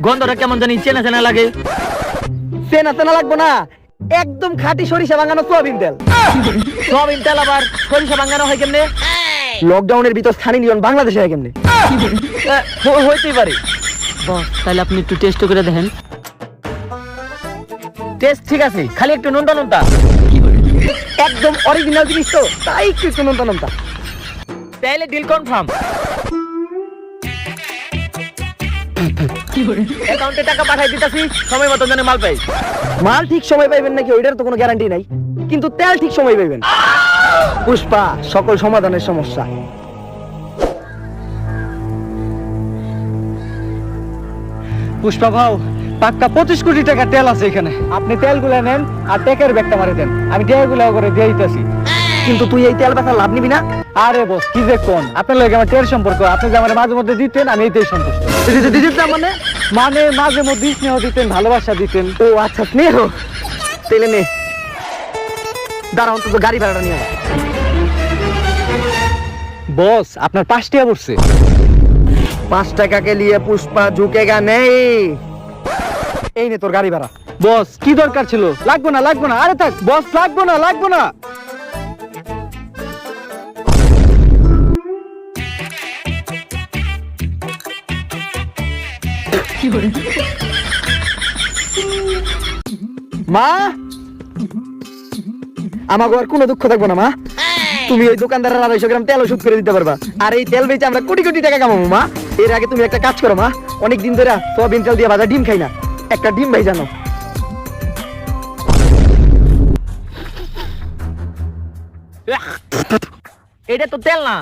গন্ধটা কেমন জানি চেনা চেনা লাগে। চেনা চেনা লাগবো না, একদম খাঁটি সরিষা ভাঙানো সোয়াবিন তেল। সোয়াবিন তেল আবার সরিষা ভাঙানো হয় কেমনে? লকডাউনের ভিতর স্থানীয় নিয়ন বাংলাদেশে হয় কেমনে? হইতেই পারে। বস তাহলে আপনি একটু টেস্ট করে দেখেন। টেস্ট ঠিক আছে, খালি একটু নোনতা নোনতা। একদম অরিজিনাল জিনিস তো, তাই একটু নন্তা নন্তা। তাহলে ডিল কনফার্ম। অ্যাকাউন্টে টাকা পাঠাই দিতাছি, সময় মতো যেন মাল পাই। মাল ঠিক সময় পাইবেন নাকি ওইটার তো কোনো গ্যারান্টি নাই, কিন্তু তেল ঠিক সময় পাইবেন। পুষ্পা, সকল সমাধানের সমস্যা। পুষ্পা ভাও, পাক্কা 25 কোটি টাকা তেল আছে এখানে। আপনি তেলগুলা নেন আর টেকের ব্যাগটা মারে দেন, আমি টেকগুলা করে দিয়ে দিতেছি। কিন্তু তুই এই তেল বেচা লাভ নিবি না? আরে বস কি যে কোন, আপনার লগে আমার তেল সম্পর্ক, আপনি যে আমার মাঝে মধ্যে দিতেন আমি এইটাই সন্তুষ্ট। মানে মানে মাঝে মধ্যে স্নেহ দিতেন, ভালোবাসা দিতেন। ও আচ্ছা, স্নেহ। তেলে নে, দাঁড়া অন্তত গাড়ি ভাড়াটা নিয়ে আয়। বস আপনার 5 টাকা পড়ছে। 5 টাকা কে লিয়ে পুষ্পা ঝুঁকেগা নেই। এই নে তোর গাড়ি ভাড়া। বস কি দরকার ছিল? লাগবো না লাগবো না, আরে থাক বস, লাগবো না লাগবো না। মা, আমাকে আর কোনো দুঃখ থাকবো না মা। তুমি ওই দোকানদারের 250 গ্রাম তেল ওষুধ করে দিতে পারবা, আর এই তেল বেচে আমরা কোটি কোটি টাকা কামাবো মা। এর আগে তুমি একটা কাজ করো মা, অনেক দিন ধরে সোয়াবিন তেল দিয়ে ভাজা ডিম খাই না, একটা ডিম ভাই জানো। এটা তো তেল না।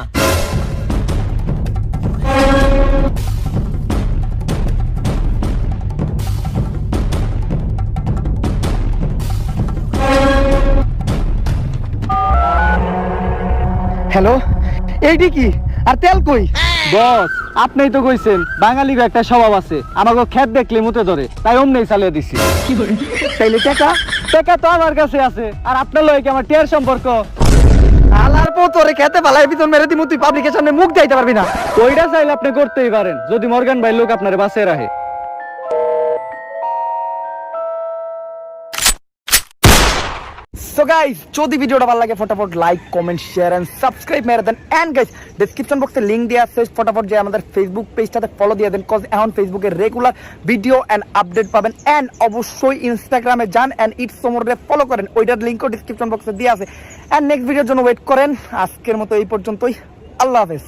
হ্যালো, এইটি কি? আর তেল কই? বস আপনিই তো কইছেন বাঙালির একটা স্বভাব আছে, আমাকে খেত দেখলে মুতে ধরে, তাই অমনি চালিয়ে দিছি। তাইলে টাকা? টাকা তো আমার কাছে আছে, আর আপনার লগে কি আমার টের সম্পর্ক? আলার পো তোরে খেতে পালাই বিতন মেরে দিমু, তুই পাবলিকের সামনে মুখ দেখাইতে পারবি না। ওইটা চাইলে আপনি করতেই পারেন, যদি মর্গান ভাই লোক আপনার বাসে রাখে। সো গাইস, যদি ভিডিওটা ভালো লাগে ফটাফট like comment share and subscribe মেরে দেন। এন্ড গাইস ডেসক্রিপশন বক্সে লিংক দেয়া আছে, ফটাফট যে আমাদের ফেসবুক পেজটাতে ফলো দিয়ে দেন, কজ এখন ফেসবুকে রেগুলার ভিডিও এন্ড আপডেট পাবেন। এন্ড অবশ্যই ইনস্টাগ্রামে যান এন্ড ইটস সোমরে ফলো করেন, ওইটার লিংকও ডেসক্রিপশন বক্সে দেয়া আছে। এন্ড নেক্সট ভিডিওর জন্য ওয়েট করেন। আজকের মতো এই পর্যন্তই, আল্লাহ হাফেজ।